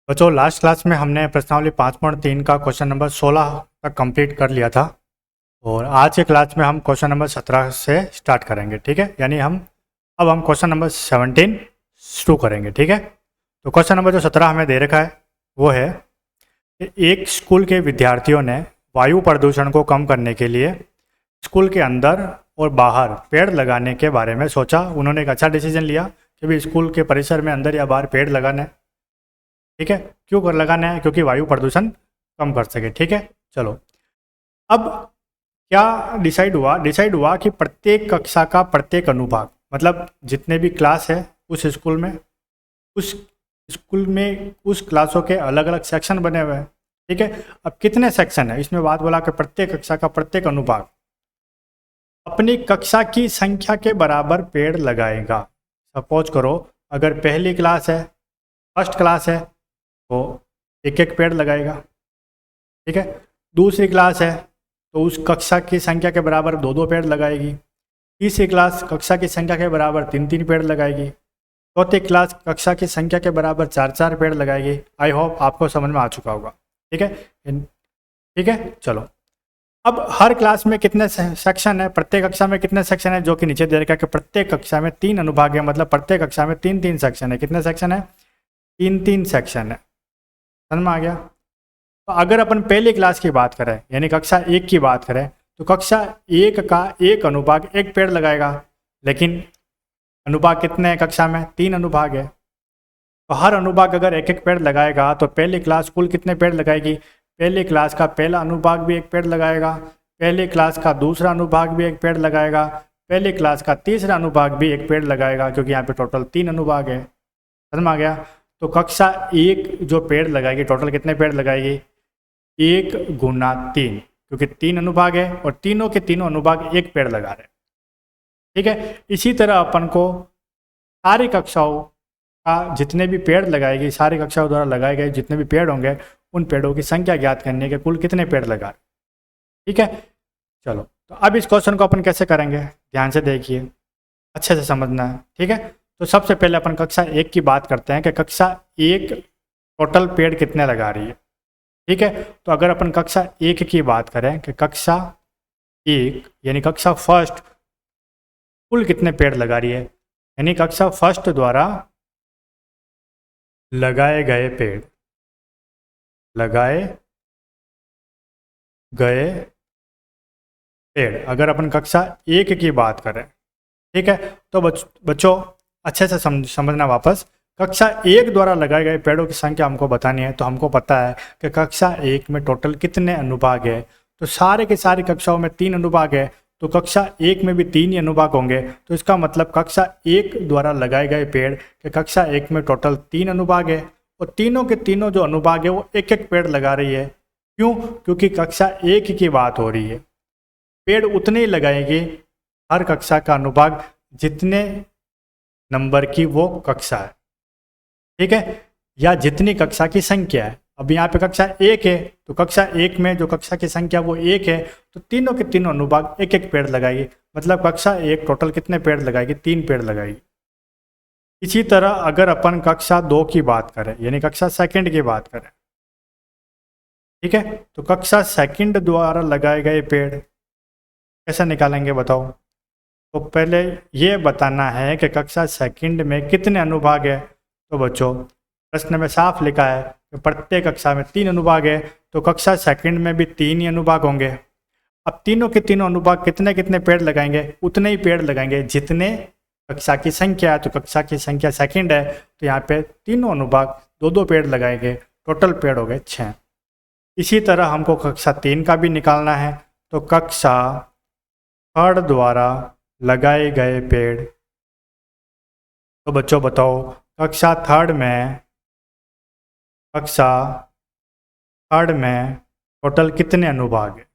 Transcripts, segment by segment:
बच्चों last class में हमने प्रश्नावली 5.3 का क्वेश्चन नंबर 16 तक कंप्लीट कर लिया था और आज के क्लास में हम क्वेश्चन नंबर 17 से स्टार्ट करेंगे। ठीक है, यानी हम क्वेश्चन नंबर 17 शुरू करेंगे। ठीक है, तो क्वेश्चन नंबर जो 17 हमें दे रखा है वो है कि एक स्कूल के विद्यार्थियों ने वायु प्रदूषण को कम करने के लिए स्कूल के अंदर और बाहर पेड़ लगाने के बारे में सोचा। उन्होंने एक अच्छा डिसीजन लिया कि भी स्कूल के परिसर में अंदर या बाहर पेड़ लगाना है। ठीक है, क्यों कर लगाना है? क्योंकि वायु प्रदूषण कम कर सके। ठीक है, चलो अब क्या डिसाइड हुआ कि प्रत्येक कक्षा का प्रत्येक अनुभाग, मतलब जितने भी क्लास है उस स्कूल में उस क्लासों के अलग अलग सेक्शन बने हुए हैं। ठीक है, अब कितने सेक्शन है इसमें बात बोला कि प्रत्येक कक्षा का प्रत्येक अनुभाग अपनी कक्षा की संख्या के बराबर पेड़ लगाएगा। सपोज करो अगर पहली क्लास है, फर्स्ट क्लास है तो एक एक पेड़ लगाएगा। ठीक है, दूसरी क्लास है तो उस कक्षा की संख्या के बराबर दो दो पेड़ लगाएगी। तीसरी क्लास कक्षा की संख्या के बराबर तीन तीन पेड़ लगाएगी। चौथी क्लास कक्षा की संख्या के बराबर चार चार पेड़ लगाएगी। आई होप आपको समझ में आ चुका होगा। ठीक है, ठीक है, चलो अब हर क्लास में कितने सेक्शन है, प्रत्येक कक्षा में कितने सेक्शन है, जो कि नीचे दे रखा है कि प्रत्येक कक्षा में 3 अनुभाग है, मतलब प्रत्येक कक्षा में 3-3 सेक्शन है। कितने सेक्शन है? 3-3 सेक्शन है। समझ में आ गया? तो अगर अपन पहली क्लास की बात करें यानी कक्षा 1 की बात करें तो कक्षा 1 का एक अनुभाग एक पेड़ लगाएगा, लेकिन अनुभाग कितने हैं कक्षा में? 3 अनुभाग है। तो हर अनुभाग अगर एक एक पेड़ लगाएगा तो पहली क्लास कुल कितने पेड़ लगाएगी? पहली क्लास का पहला अनुभाग भी एक पेड़ लगाएगा, पहली क्लास का दूसरा अनुभाग भी एक पेड़ लगाएगा, पहली क्लास का तीसरा अनुभाग भी एक पेड़ लगाएगा, क्योंकि यहाँ पे टोटल 3 अनुभाग है। समझ में आ गया? तो कक्षा 1 जो पेड़ लगाएगी टोटल कितने पेड़ लगाएगी? 1 गुना 3, क्योंकि 3 अनुभाग है और तीनों के तीनों अनुभाग एक पेड़ लगा रहे हैं। ठीक है, इसी तरह अपन को सारी कक्षाओं का जितने भी पेड़ लगाएगी, सारी कक्षाओं द्वारा लगाए गए जितने भी पेड़ होंगे उन पेड़ों की संख्या ज्ञात करने के कुल कितने पेड़ लगा रहे। ठीक है, चलो तो अब इस क्वेश्चन को अपन कैसे करेंगे ध्यान से देखिए, अच्छे से समझना है। ठीक है, तो सबसे पहले अपन कक्षा 1 की बात करते हैं कि कक्षा 1 टोटल पेड़ कितने लगा रही है। ठीक है, तो अगर अपन कक्षा 1 की बात करें कि कक्षा 1 यानी कक्षा फर्स्ट कुल कितने पेड़ लगा रही है, यानी कक्षा फर्स्ट द्वारा लगाए गए पेड़ अगर अपन कक्षा 1 की बात करें, ठीक है, तो बच्चों अच्छे से समझना वापस। कक्षा 1 द्वारा लगाए गए पेड़ों की संख्या हमको बतानी है, तो हमको पता है कि कक्षा 1 में टोटल कितने अनुभाग है। तो सारे के सारी कक्षाओं में 3 अनुभाग है, तो कक्षा 1 में भी 3 ही अनुभाग होंगे। तो इसका मतलब कक्षा 1 द्वारा लगाए गए पेड़ के कक्षा 1 में टोटल 3 अनुभाग है, और तीनों के तीनों जो अनुभाग है वो एक एक पेड़ लगा रही है। क्यों? क्योंकि कक्षा 1 की बात हो रही है। पेड़ उतने ही लगाएंगे हर कक्षा का अनुभाग जितने नंबर की वो कक्षा है। ठीक है, या जितनी कक्षा की संख्या है। अब यहाँ पे कक्षा 1 है तो कक्षा 1 में जो कक्षा की संख्या वो 1 है, तो तीनों के तीनों अनुभाग एक एक पेड़ लगाएगी। मतलब कक्षा 1 टोटल कितने पेड़ लगाएगी? 3 पेड़ लगाएगी। इसी तरह अगर अपन कक्षा 2 की बात करें यानी कक्षा सेकंड की बात करें, ठीक है, तो कक्षा सेकंड द्वारा लगाए गए पेड़ कैसे निकालेंगे बताओ? तो पहले ये बताना है कि कक्षा सेकंड में कितने अनुभाग है। तो बच्चों प्रश्न में साफ लिखा है कि प्रत्येक कक्षा में 3 अनुभाग है, तो कक्षा सेकंड में भी 3 ही अनुभाग होंगे। अब तीनों के तीनों अनुभाग कितने कितने पेड़ लगाएंगे? उतने ही पेड़ लगाएंगे जितने कक्षा की संख्या है। तो कक्षा की संख्या सेकंड है तो यहाँ पे तीनों अनुभाग दो दो पेड़ लगाएंगे, टोटल पेड़ हो गए 6। इसी तरह हमको कक्षा 3 का भी निकालना है, तो कक्षा थर्ड द्वारा लगाए गए पेड़। तो बच्चों बताओ कक्षा थर्ड में टोटल कितने अनुभाग है?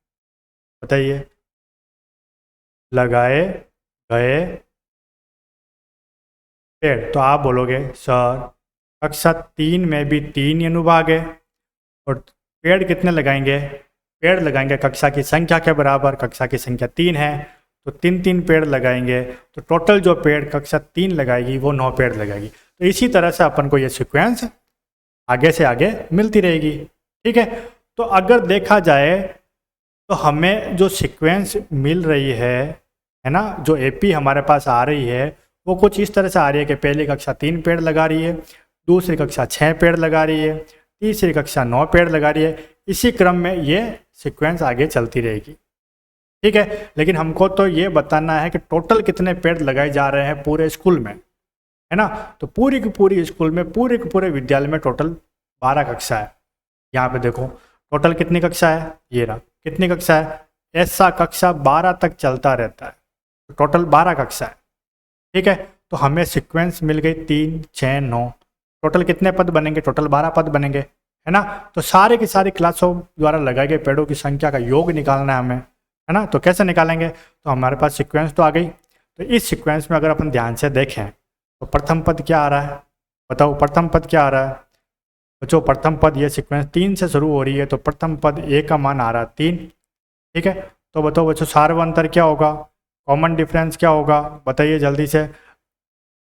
बताइए। लगाए गए पेड़, तो आप बोलोगे सर कक्षा 3 में भी 3 ही अनुभाग है, और पेड़ कितने लगाएंगे? पेड़ लगाएंगे कक्षा की संख्या के बराबर। कक्षा की संख्या 3 है तो 3-3 पेड़ लगाएंगे, तो टोटल जो पेड़ कक्षा 3 लगाएगी वो 9 पेड़ लगाएगी। तो इसी तरह से अपन को ये सीक्वेंस आगे से आगे मिलती रहेगी। ठीक है, तो अगर देखा जाए तो हमें जो सीक्वेंस मिल रही है ना, जो एपी हमारे पास आ रही है वो कुछ इस तरह से आ रही है कि पहली कक्षा 3 पेड़ लगा रही है, दूसरी कक्षा 6 पेड़ लगा रही है, तीसरी कक्षा 9 पेड़ लगा रही है। इसी क्रम में ये सीक्वेंस आगे चलती रहेगी। ठीक है, लेकिन हमको तो ये बताना है कि टोटल कितने पेड़ लगाए जा रहे हैं पूरे स्कूल में, है ना। तो पूरी की पूरी स्कूल में, पूरे के पूरे विद्यालय में टोटल 12 कक्षा है। यहाँ पे देखो टोटल कितनी कक्षा है, ये रहा कितनी कक्षा है, ऐसा कक्षा 12 तक चलता रहता है, तो टोटल 12 कक्षा है। ठीक है, तो हमें सीक्वेंस मिल गई 3, 6, 9, टोटल कितने पद बनेंगे, टोटल 12 पद बनेंगे, है ना। तो सारे की सारी क्लासों द्वारा लगाए गए पेड़ों की संख्या का योग निकालना है हमें, है ना। तो कैसे निकालेंगे, तो हमारे पास सीक्वेंस तो आ गई। तो इस सीक्वेंस में अगर अपन ध्यान से देखें तो प्रथम पद क्या आ रहा है, बताओ प्रथम पद क्या आ रहा है बच्चों। प्रथम पद ये सीक्वेंस 3 से शुरू हो रही है, तो प्रथम पद ए का मान आ रहा है 3। ठीक है, तो बताओ बच्चों सार्वंतर क्या होगा, कॉमन डिफरेंस क्या होगा, बताइए जल्दी से।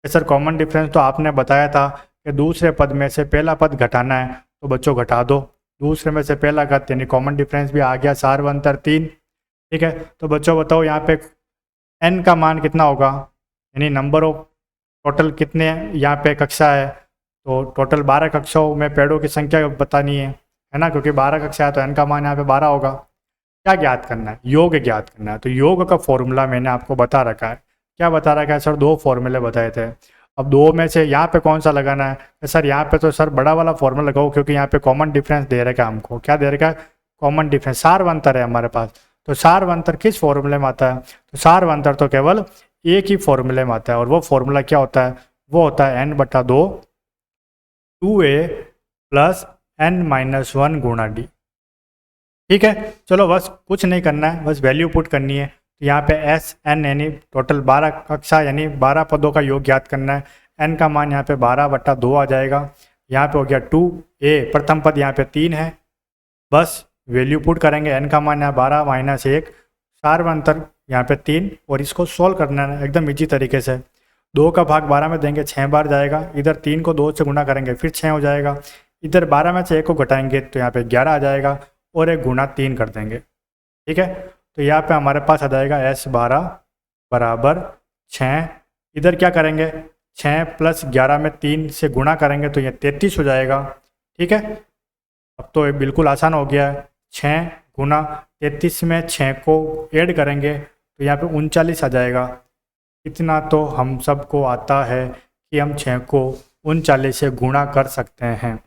सर कॉमन डिफरेंस तो आपने बताया था कि दूसरे पद में से पहला पद घटाना है, तो बच्चों घटा दो, दूसरे में से पहला घट यानी कॉमन डिफरेंस भी आ गया, सार्वंतर 3। ठीक है, तो बच्चों बताओ यहाँ पे n का मान कितना होगा, यानी नंबर ऑफ टोटल कितने यहाँ पे कक्षा है, तो टोटल 12 कक्षाओं में पेड़ों की संख्या बतानी है ना, क्योंकि 12 कक्षा है तो n का मान यहाँ पे 12 होगा। क्या ज्ञात करना है, योग ज्ञात करना है। तो योग का फॉर्मूला मैंने आपको बता रखा है। क्या बता रखा है सर, 2 फॉर्मूले बताए थे। अब 2 में से यहाँ पे कौन सा लगाना है, सर यहाँ पे तो सर बड़ा वाला फॉर्मूला लगाओ, क्योंकि यहाँ पे कॉमन डिफरेंस दे रखा है हमको। क्या दे रखा है, कॉमन डिफरेंस, सार्वंतर है हमारे पास। तो सार्वंतर किस फॉर्मूले में आता है, तो सार्वंतर तो केवल एक ही फॉर्मूले में आता है, और वो फॉर्मूला क्या होता है, वो होता है n/2 2a प्लस n-1 गुणा d। ठीक है, चलो बस कुछ नहीं करना है, बस वैल्यू पुट करनी है। तो यहाँ पे एस एन यानी टोटल 12 कक्षा यानी 12 पदों का योग ज्ञात करना है। एन का मान यहाँ पे 12/2 आ जाएगा। यहाँ पे हो गया 2a, प्रथम पद यहाँ पे 3 है, बस वैल्यू पुट करेंगे। एन का मान यहाँ 12 - 1, सार्वंतर यहाँ पे 3, और इसको सोल्व करना है एकदम इजी तरीके से। 2 का भाग 12 में देंगे 6 बार जाएगा, इधर 3 को 2 से गुणा करेंगे फिर 6 हो जाएगा, इधर 12 में से 1 को घटाएंगे तो यहाँ पे 11 आ जाएगा, और 1 गुणा 3 कर देंगे। ठीक है, तो यहाँ पे हमारे पास आ जाएगा S12 बराबर 6। इधर क्या करेंगे, 6 + 11 में 3 से गुणा करेंगे तो ये 33 हो जाएगा। ठीक है, अब तो ये बिल्कुल आसान हो गया है। 6 गुना 33 में 6 को ऐड करेंगे तो यहाँ पे 39 आ जाएगा। इतना तो हम सबको आता है कि हम 6 को 39 से गुणा कर सकते हैं।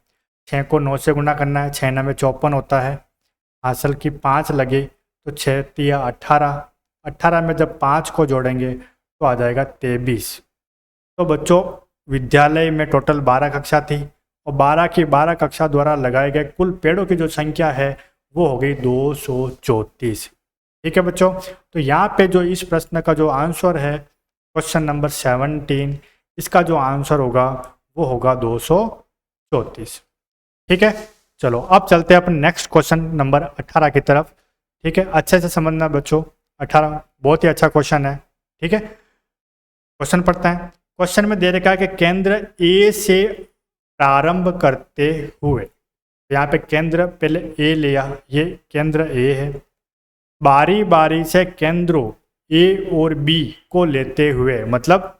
6 को 9 से गुणा करना है, 6 9 में 54 होता है, हासिल की 5 लगे तो 6 × 18, 18 में जब 5 को जोड़ेंगे तो आ जाएगा 23। तो बच्चों विद्यालय में टोटल 12 कक्षा थी, और 12 की 12 कक्षा द्वारा लगाए गए कुल पेड़ों की जो संख्या है वो हो गई 234। ठीक है बच्चों, तो यहाँ पे जो इस प्रश्न का जो आंसर है क्वेश्चन नंबर 17, इसका जो आंसर होगा वो होगा 234। ठीक है, चलो अब चलते हैं अपन नेक्स्ट क्वेश्चन नंबर 18 की तरफ। ठीक है, अच्छे से समझना बच्चों, 18 बहुत ही अच्छा क्वेश्चन है। ठीक है, क्वेश्चन पढ़ते हैं। क्वेश्चन में दे रखा है कि केंद्र ए से प्रारंभ करते हुए, यहाँ पे केंद्र पहले ए लिया, ये केंद्र ए है, बारी बारी से केंद्रों ए और बी को लेते हुए, मतलब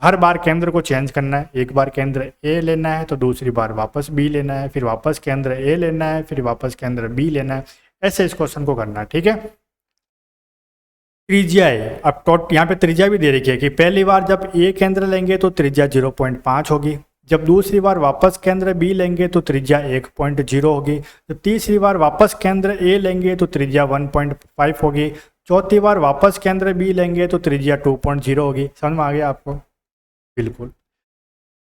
हर बार केंद्र को चेंज करना है। एक बार केंद्र ए लेना है तो दूसरी बार वापस बी लेना है, फिर वापस केंद्र ए लेना है, फिर वापस केंद्र बी लेना है, ऐसे इस क्वेश्चन को करना है। ठीक है, त्रिज्या है, अब यहाँ पे त्रिज्या भी दे रखी है कि पहली बार जब ए केंद्र लेंगे तो त्रिज्या 0.5 होगी, जब दूसरी बार वापस केंद्र बी लेंगे तो त्रिज्या 1.0 होगी, जब तीसरी बार वापस केंद्र ए लेंगे तो त्रिज्या 1.5 होगी, चौथी बार वापस केंद्र बी लेंगे तो त्रिज्या 2.0 होगी। समझ में आ गया आपको? बिल्कुल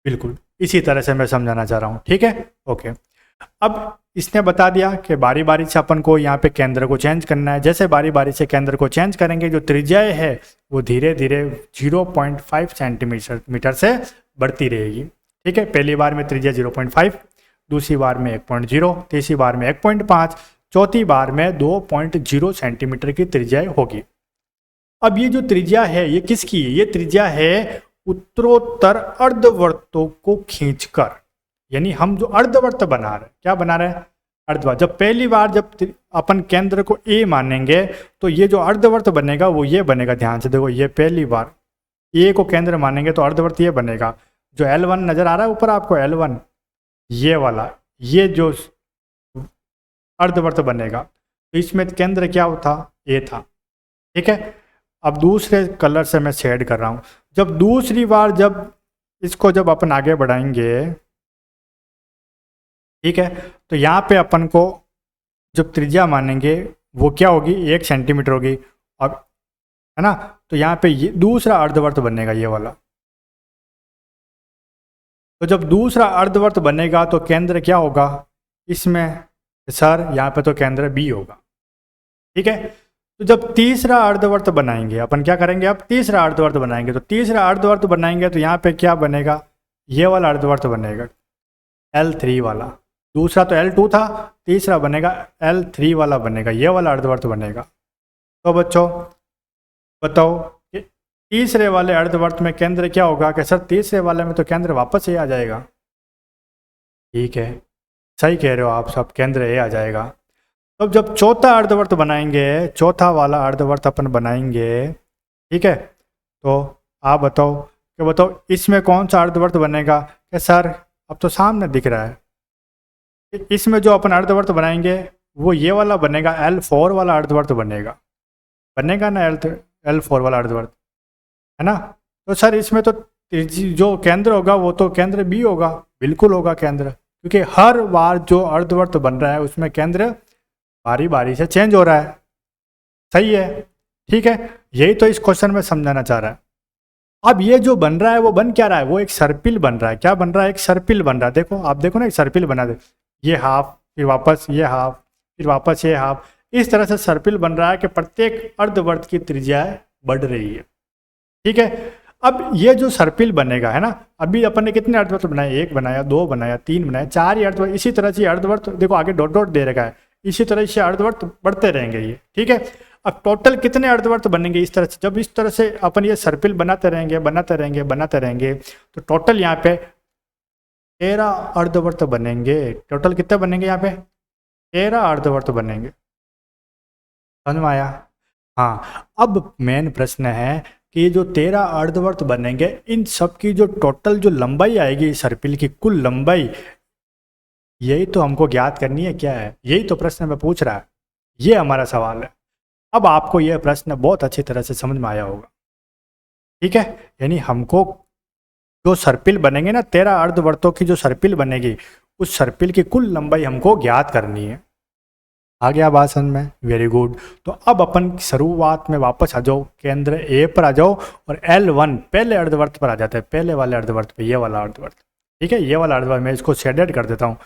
बिल्कुल इसी तरह से मैं समझाना चाह रहा हूँ। ठीक है, ओके। अब इसने बता दिया कि बारी बारी से अपन को यहाँ पे केंद्र को चेंज करना है। जैसे बारी बारी से केंद्र को चेंज करेंगे, जो त्रिज्याएं है वो धीरे धीरे 0.5 सेंटीमीटर से बढ़ती रहेगी। ठीक है, पहली बार में त्रिज्या 0.5, दूसरी बार में 1.0, तीसरी बार में 1.5, चौथी बार में 2.0 सेंटीमीटर की त्रिज्या होगी। अब ये जो त्रिज्या है ये किसकी है? ये त्रिज्या है उत्तरोत्तर अर्धवर्तों को खींचकर, यानी हम जो अर्धवर्त बना रहे हैं, क्या बना रहे हैं, अर्धवर्त। जब पहली बार जब अपन केंद्र को ए मानेंगे तो ये जो अर्धवर्त बनेगा वो ये बनेगा, ध्यान से देखो, ये पहली बार ए को केंद्र मानेंगे तो अर्धवर्त ये बनेगा। जो L1 नजर आ रहा है ऊपर आपको, L1 ये वाला, ये जो अर्धवर्त बनेगा, तो इसमें केंद्र क्या था, ए था। ठीक है, अब दूसरे कलर से मैं शेड कर रहा हूं। जब दूसरी बार जब इसको जब अपन आगे बढ़ाएंगे, ठीक है, तो यहाँ पे अपन को जब त्रिज्या मानेंगे वो क्या होगी, 1 सेंटीमीटर होगी, और है ना, तो यहाँ पे ये दूसरा अर्धवर्त बनेगा, ये वाला। तो जब दूसरा अर्धवर्त बनेगा तो केंद्र क्या होगा इसमें, सर यहाँ पे तो केंद्र बी होगा। ठीक है, तो जब तीसरा अर्धवर्त बनाएंगे अपन, क्या करेंगे, अब तीसरा अर्धवर्त बनाएंगे, तो तीसरा अर्धवर्त बनाएंगे तो यहाँ पे क्या बनेगा, ये वाला अर्धवर्त बनेगा, L3 वाला। दूसरा तो L2 था, तीसरा बनेगा L3 वाला बनेगा, ये वाला अर्धवर्त बनेगा। तो बच्चों बताओ कि तीसरे वाले अर्धवर्त में केंद्र क्या होगा, कि सर तीसरे वाले में तो केंद्र वापस ए आ जाएगा। ठीक है, सही कह रहे हो आप सब, केंद्र ए आ जाएगा। तो जब चौथा अर्धवर्त बनाएंगे, चौथा वाला अर्धवर्त अपन बनाएंगे, ठीक है, तो आप बताओ इसमें कौन सा अर्धवर्त बनेगा, कि सर अब तो सामने दिख रहा है, इसमें जो अपन अर्धवर्त बनाएंगे वो ये वाला बनेगा, L4 वाला अर्धवर्त बनेगा ना, L4 वाला अर्धवर्त, है ना। तो सर इसमें तो जो केंद्र होगा वो तो केंद्र बी होगा, बिल्कुल होगा केंद्र, क्योंकि हर बार जो अर्धवर्त बन रहा है उसमें केंद्र बारी बारी से चेंज हो रहा है। सही है, ठीक है, यही तो इस क्वेश्चन में समझाना चाह रहा है। अब ये जो बन रहा है वो बन क्या रहा है, वो एक सर्पिल बन रहा है। क्या बन रहा है, एक सर्पिल बन रहा है। देखो आप देखो ना, एक सर्पिल बना दे, ये हाफ, फिर वापस ये हाफ, फिर वापस ये हाफ, इस तरह से सर्पिल बन रहा है कि प्रत्येक अर्धवर्त की त्रिज्या बढ़ रही है। ठीक है, अब ये जो सर्पिल बनेगा, है ना, अभी अपन ने कितने अर्धवर्त बनाए, 1 बनाया, 2 बनाया, 3 बनाया, 4 ही अर्धवर्त। इसी तरह से अर्धवर्त देखो आगे डॉट डॉट दे रखा है, इसी तरह से अर्धवर्त बढ़ते रहेंगे ये। ठीक है, अब टोटल कितने अर्धवर्त बनेंगे इस तरह से, जब इस तरह से अपन ये सर्पिल बनाते रहेंगे तो टोटल यहाँ पे 13 अर्धवर्त बनेंगे। टोटल कितने बनेंगे यहाँ पे, 13 अर्धवर्त बनेंगे। समझ में आया। हाँ, अब मेन प्रश्न है कि जो 13 अर्धवर्त बनेंगे, इन सब की जो टोटल जो लंबाई आएगी सर्पिल की, कुल लंबाई, यही तो हमको ज्ञात करनी है। क्या है, यही तो प्रश्न में पूछ रहा है, ये हमारा सवाल है। अब आपको यह प्रश्न बहुत अच्छी तरह से समझ में आया होगा। ठीक है, यानी हमको जो सर्पिल बनेंगे ना, 13 अर्धवर्तों की जो सर्पिल बनेगी, उस सर्पिल की कुल लंबाई हमको ज्ञात करनी है। आ गया बात समझ में, वेरी गुड। तो अब अपन शुरुआत में वापस आ जाओ, केंद्र ए पर आ जाओ और L1 पहले अर्धवर्त पर आ जाते हैं, पहले वाले अर्धवर्त पे, ये वाला अर्धवर्त। ठीक है, ये वाला अर्धवर्त मैं इसको शेडेड कर देता हूँ।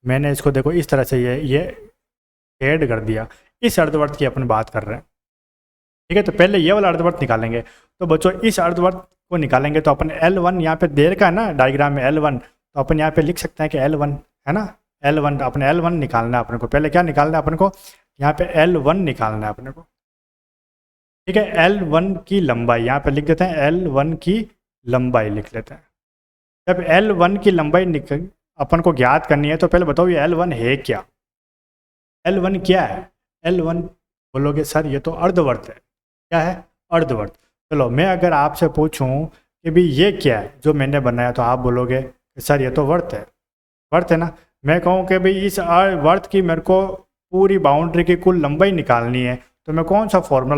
मैंने इसको देखो इस तरह से ये शेड कर दिया। इस अर्धवर्त की अपन बात कर रहे हैं। ठीक है, तो पहले ये वाला अर्धवर्त निकालेंगे। तो बच्चों इस अर्धवर्त को निकालेंगे तो अपन L1 यहाँ पे दे रखा है ना डायग्राम में, L1, तो अपन यहाँ पे लिख सकते हैं कि L1 है ना, L1, अपने L1 निकालना है अपने को। पहले क्या निकालना है अपने को, यहाँ पे L1 निकालना है अपने को। ठीक है, L1 की लंबाई यहाँ पे लिख देते हैं, L1 की लंबाई लिख लेते हैं। जब L1 की लंबाई अपन को ज्ञात करनी है तो पहले बताओ ये L1 है क्या, L1 क्या है। L1 बोलोगे सर ये तो अर्धवर्त है। क्या है, अर्धवर्त। चलो मैं अगर आपसे पूछूं कि भी ये क्या है जो मैंने बनाया, तो आप बोलोगे सर ये तो वर्त है, वर्त है ना। मैं कहूँ कि भाई इस वर्त की मेरे को पूरी बाउंड्री की कुल लंबाई निकालनी है, तो मैं कौन सा फॉर्मूला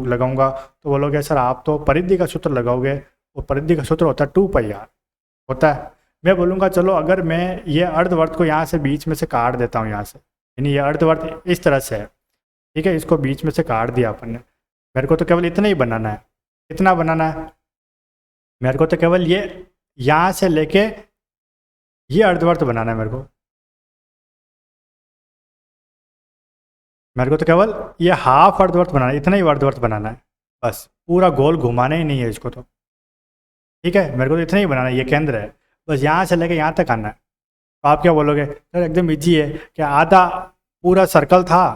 लगाऊंगा, तो बोलोगे सर आप तो परिधि का सूत्र लगाओगे। वो परिधि का सूत्र होता है 2πr होता है। मैं बोलूँगा चलो अगर मैं ये अर्धवर्त को यहाँ से बीच में से काट देता हूँ, यहाँ से, यानी ये अर्धवर्त इस तरह से है। ठीक है, इसको बीच में से काट दिया अपन ने। मेरे को तो केवल इतना ही बनाना है। कितना बनाना है, मेरे को तो केवल ये यहाँ से लेके ये अर्धवर्त बनाना है। मेरे को तो केवल ये हाफ अर्धवर्त बनाना है, इतना ही अर्धवर्त बनाना है बस, पूरा गोल घुमाना ही नहीं है इसको तो। ठीक है, मेरे को तो इतना ही बनाना है, ये केंद्र है बस, यहाँ से लेके यहाँ तक आना है। तो आप क्या बोलोगे, सर एकदम इजी है कि आधा पूरा सर्कल था,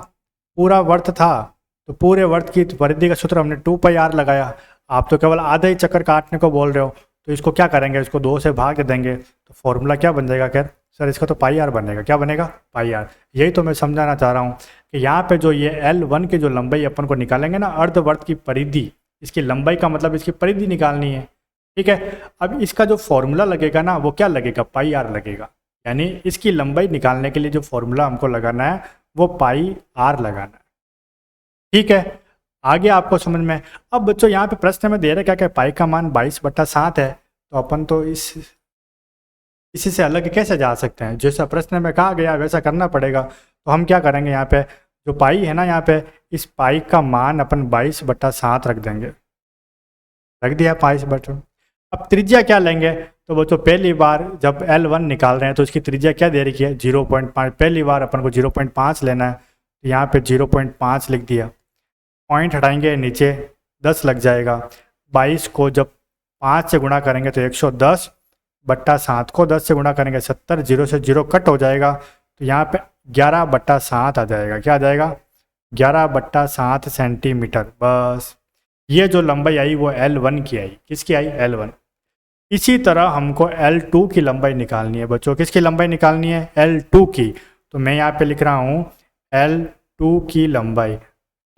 पूरा वर्त था, तो पूरे वर्त की परिधि का सूत्र हमने 2πr लगाया। आप तो केवल आधा ही चक्कर काटने को बोल रहे हो, तो इसको क्या करेंगे, इसको 2 से भाग दे देंगे, तो फॉर्मूला क्या बन जाएगा, खैर सर इसका तो पाई आर बनेगा, क्या बनेगा, पाई आर। यही तो मैं समझाना चाह रहा हूँ कि यहाँ पे जो ये L1 की जो लंबाई अपन को निकालेंगे ना, अर्धवर्त की परिधि, इसकी लंबाई का मतलब इसकी परिधि निकालनी है, ठीक है। अब इसका जो फॉर्मूला लगेगा ना, वो क्या लगेगा, पाई आर लगेगा। यानी इसकी लंबाई निकालने के लिए जो फॉर्मूला हमको लगाना है वो पाई आर लगाना है, ठीक है। आगे आपको समझ में। अब बच्चों यहाँ पे प्रश्न में दे रहे क्या क्या, पाई का मान 22/7 है, तो अपन तो इसी से अलग कैसे जा सकते हैं, जैसा प्रश्न में कहा गया वैसा करना पड़ेगा। तो हम क्या करेंगे, यहाँ पे जो पाई है ना, यहाँ पे इस पाई का मान अपन 22/7 रख देंगे, रख दिया 22/। अब त्रिज्या क्या लेंगे, तो वो तो पहली बार जब L1 निकाल रहे हैं तो इसकी त्रिज्या क्या दे रखी है, 0.5। पहली बार अपन को 0.5 लेना है, तो यहाँ पे 0.5 लिख दिया। पॉइंट हटाएंगे नीचे, 10 लग जाएगा। 22 को जब 5 से गुणा करेंगे तो 110/7 को 10 से गुणा करेंगे 70, 0 से 0 कट हो जाएगा, तो यहाँ पे 11/7 आ जाएगा। क्या आ जाएगा, 11/7 सेंटीमीटर। बस ये जो लंबाई आई वो L1 की आई, किसकी आई, L1। इसी तरह हमको L2 की लंबाई निकालनी है बच्चों, किसकी लंबाई निकालनी है, L2 की। तो मैं यहाँ पे लिख रहा हूँ L2 की लंबाई,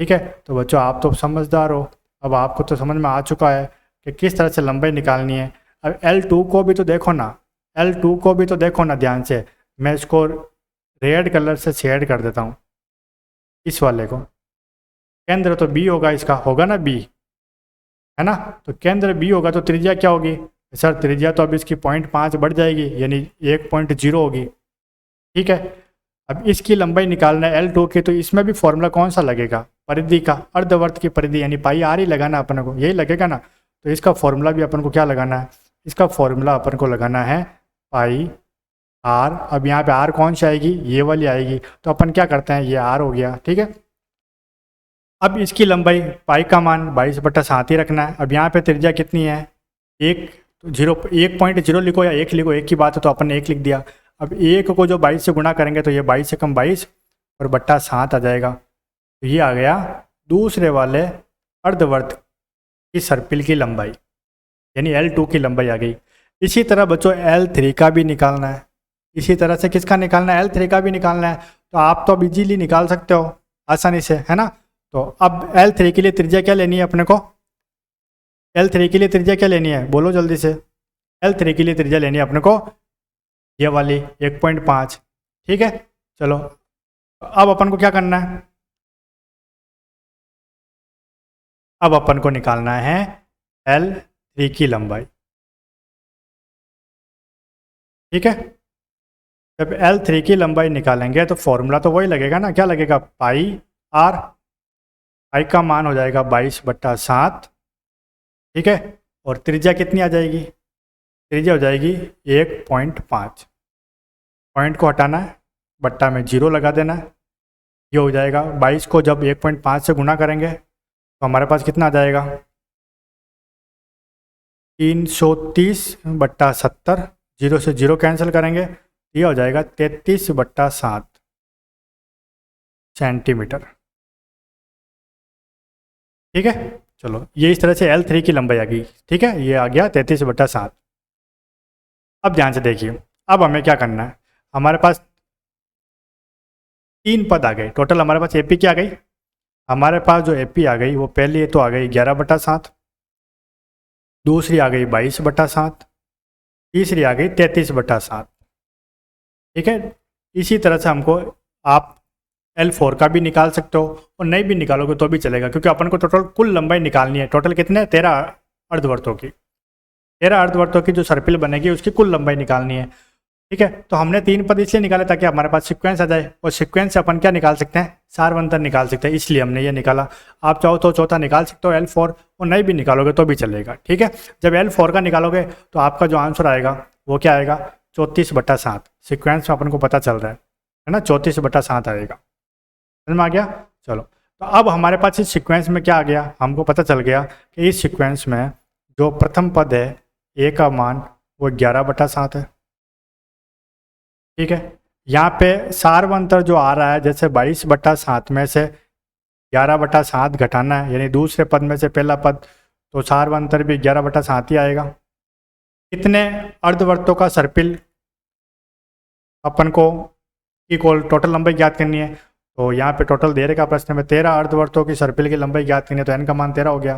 ठीक है। तो बच्चों आप तो समझदार हो, अब आपको तो समझ में आ चुका है कि किस तरह से लंबाई निकालनी है। अब L2 को भी तो देखो ना, L2 को भी तो देखो ना ध्यान से। मैं इसको रेड कलर से शेड कर देता हूँ, इस वाले को। केंद्र तो B होगा, इसका होगा ना B, है ना। तो केंद्र B होगा तो त्रिज्या क्या होगी, सर त्रिज्या तो अब इसकी 0.5 बढ़ जाएगी, यानी 1.0 होगी, ठीक है। अब इसकी लंबाई निकालना है L2 की, तो इसमें भी फॉर्मूला कौन सा लगेगा, परिधि का, अर्धवर्त की परिधि, यानी पाई आर ही लगाना अपन को, यही लगेगा ना। तो इसका फॉर्मूला भी अपन को क्या लगाना है, इसका फॉर्मूला अपन को लगाना है पाई आर। अब यहाँ पे आर कौन सी आएगी, ये वाली आएगी, तो अपन क्या करते हैं, ये आर हो गया, ठीक है। अब इसकी लंबाई, पाई का मान 22/7 ही रखना है। अब यहाँ पे त्रिज्या कितनी है, 1, तो 1.0 लिखो या 1 लिखो, एक की बात है, तो अपन ने 1 लिख दिया। अब 1 को जो 22 से गुणा करेंगे तो ये 22 से कम 22 और बट्टा 7 आ जाएगा। तो ये आ गया दूसरे वाले अर्धवर्त की सर्पिल की लंबाई, यानी L2 की लंबाई आ गई। इसी तरह बच्चों L3 का भी निकालना है, इसी तरह से किसका निकालना है, L3 का भी निकालना है। तो आप तो अब इजीली निकाल सकते हो आसानी से, है ना। तो अब L3 के लिए त्रिज्या क्या लेनी है अपने को, L3 के लिए त्रिज्या क्या लेनी है, बोलो जल्दी से। L3 के लिए त्रिज्या लेनी है अपने को ये वाली 1.5, ठीक है। चलो अब अपन को क्या करना है, अब अपन को निकालना है L3 की लंबाई, ठीक है। जब L3 की लंबाई निकालेंगे तो फॉर्मूला तो वही लगेगा ना, क्या लगेगा, पाई आर। पाई का मान हो जाएगा 22/7, ठीक है। और त्रिज्या कितनी आ जाएगी, त्रिज्या हो जाएगी 1.5। पॉइंट को हटाना है, बट्टा में 0 लगा देना है, ये हो जाएगा। 22 को जब 1.5 से गुणा करेंगे तो हमारे पास कितना आ जाएगा, 330/70, 0 से 0 कैंसिल करेंगे, ये हो जाएगा 33/7 सेंटीमीटर, ठीक है। चलो ये इस तरह से L3 की लंबाई आ गई, ठीक है, ये आ गया 33/7। अब ध्यान से देखिए, अब हमें क्या करना है, हमारे पास 3 पद आ गए टोटल। हमारे पास AP क्या आ गई, हमारे पास जो AP आ गई वो पहली तो आ गई 11/7, दूसरी आ गई 22/7, तीसरी आ गई 33/7, ठीक है। इसी तरह से हमको आप L4 का भी निकाल सकते हो, और नहीं भी निकालोगे तो भी चलेगा, क्योंकि अपन को टोटल कुल लंबाई निकालनी है। टोटल कितने, 13 अर्धवर्तों की, 13 अर्धवर्तों की जो सर्पिल बनेगी उसकी कुल लंबाई निकालनी है, ठीक है। तो हमने 3 पद इसलिए निकाले ताकि हमारे पास सीक्वेंस आ जाए, और सीक्वेंस से अपन क्या निकाल सकते हैं, सारवंतर निकाल सकते हैं, इसलिए हमने ये निकाला। आप चाहो तो चौथा निकाल सकते हो L4, और नहीं भी निकालोगे तो भी चलेगा, ठीक है। जब L4 का निकालोगे तो आपका जो आंसर आएगा वो क्या आएगा, 34/7। सीक्वेंस में अपन को पता चल रहा है ना, 34/7 आएगा, समझ में आ गया। चलो तो अब हमारे पास इस सीक्वेंस में क्या आ गया, हमको पता चल गया कि इस सीक्वेंस में जो प्रथम पद है A का मान वो 11/7 है, ठीक है। यहाँ पे सारवंतर जो आ रहा है, जैसे 22/7 में से 11/7 घटाना है, यानी दूसरे पद में से पहला पद, तो सारवंतर भी 11/7 ही आएगा। कितने अर्धवर्तों का सर्पिल अपन को इक्वल टोटल लंबाई ज्ञात करनी है। तो यहाँ पे टोटल दे रखा प्रश्न में 13 अर्धवर्तों की सर्पिल की लंबाई ज्ञात करनी है, तो n का मान 13 हो गया।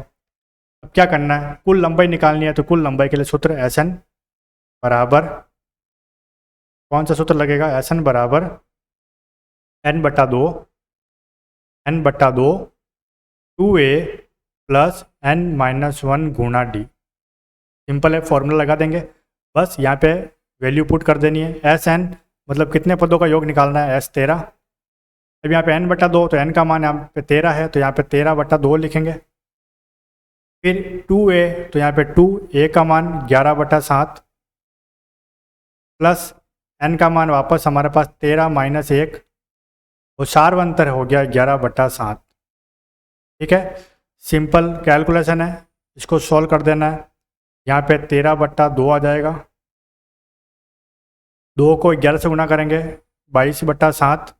अब क्या करना है, कुल लंबाई निकालनी है, तो कुल लंबाई के लिए सूत्र Sn बराबर कौन सा सूत्र लगेगा, Sn बराबर n/2 2a प्लस n-1 गुणा d। सिंपल है, फॉर्मूला लगा देंगे, बस यहाँ पे वैल्यू पुट कर देनी है। Sn मतलब कितने पदों का योग निकालना है, S 13। अब यहाँ पे n/2, तो n का मान यहाँ पे 13 है, तो यहाँ पे 13/2 लिखेंगे। फिर 2a, तो यहाँ पे 2a का मान 11/7 प्लस n का मान वापस हमारे पास 13 - 1, और सार्वंतर हो गया 11/7। ठीक है, सिंपल कैलकुलेशन है, इसको सॉल्व कर देना है। यहाँ पे 13/2 आ जाएगा, 2 को 11 से गुना करेंगे 22/7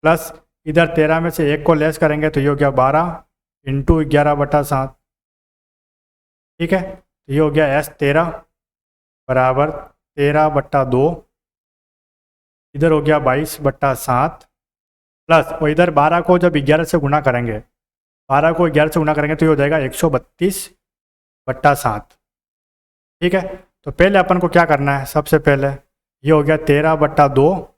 प्लस इधर 13 में से 1 को लेस करेंगे तो ये हो गया 12 × 11/7। ठीक है, तो ये हो गया S 13 बराबर 13/2, इधर हो गया 22/7 प्लस, और इधर 12 को जब 11 से गुना करेंगे, 12 को 11 से गुना करेंगे तो ये हो जाएगा 132/7। ठीक है, तो पहले अपन को क्या करना है, सबसे पहले ये हो गया 13/2,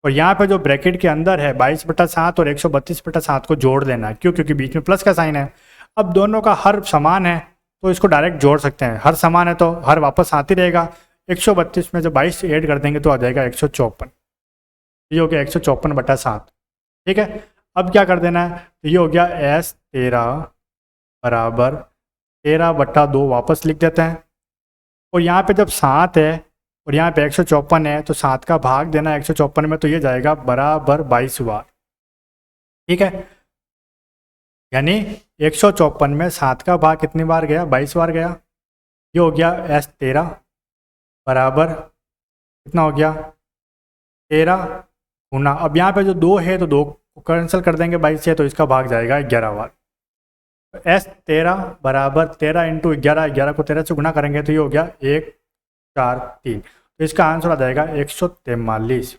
और यहाँ पे जो ब्रैकेट के अंदर है 22/7 और 132/7 को जोड़ देना है। क्यों, क्योंकि बीच में प्लस का साइन है। अब दोनों का हर समान है तो इसको डायरेक्ट जोड़ सकते हैं, हर समान है तो हर वापस साथ ही रहेगा। 132 में जब 22 ऐड कर देंगे तो आ जाएगा 154, ये हो गया 154/7। ठीक है, अब क्या कर देना है, तो ये हो गया S 13 बराबर 13/2 वापस लिख देते हैं, और यहाँ पे जब 7 है और यहाँ पे 154 है तो 7 का भाग देना है 154 में, तो ये जाएगा बराबर 22 बार। ठीक है, यानी 154 में 7 का भाग कितनी बार गया, 22 बार गया। ये हो गया S 13 बराबर कितना हो गया 13 गुना, अब यहाँ पे जो 2 है तो 2 को कैंसिल कर देंगे 22 से, तो इसका भाग जाएगा 11 बार। तो S 13 बराबर 13 × 11, 11 को 13 से गुना करेंगे तो ये हो गया 1 4 3, तो इसका आंसर आ जाएगा 143।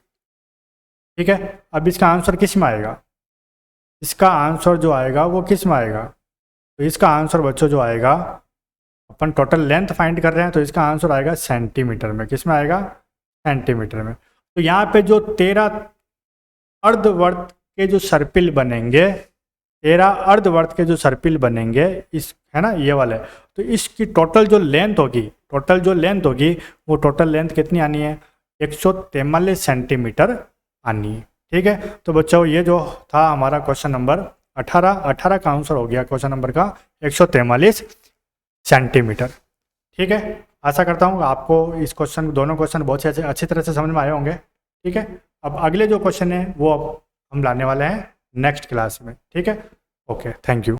ठीक है, अब इसका आंसर किस में आएगा, इसका आंसर जो आएगा वो किस में आएगा, तो इसका आंसर बच्चों जो आएगा, अपन टोटल लेंथ फाइंड कर रहे हैं तो इसका आंसर आएगा सेंटीमीटर में। किस में आएगा, सेंटीमीटर में। तो यहाँ पे जो 13 अर्धवर्त के जो सर्पिल बनेंगे, 13 अर्धवर्त के जो सर्पिल बनेंगे, इस है ना ये वाले, तो इसकी टोटल जो लेंथ होगी, टोटल जो लेंथ होगी वो टोटल लेंथ कितनी आनी है, 143 सेंटीमीटर आनी है। ठीक है, तो बच्चों ये जो था हमारा क्वेश्चन नंबर 18 का आंसर हो गया क्वेश्चन नंबर का 143 सेंटीमीटर। ठीक है, आशा करता हूँ आपको इस क्वेश्चन, दोनों क्वेश्चन बहुत ही अच्छी तरह से समझ में आए होंगे। ठीक है, अब अगले जो क्वेश्चन है वो अब हम लाने वाले हैं नेक्स्ट क्लास में। ठीक है, ओके, थैंक यू।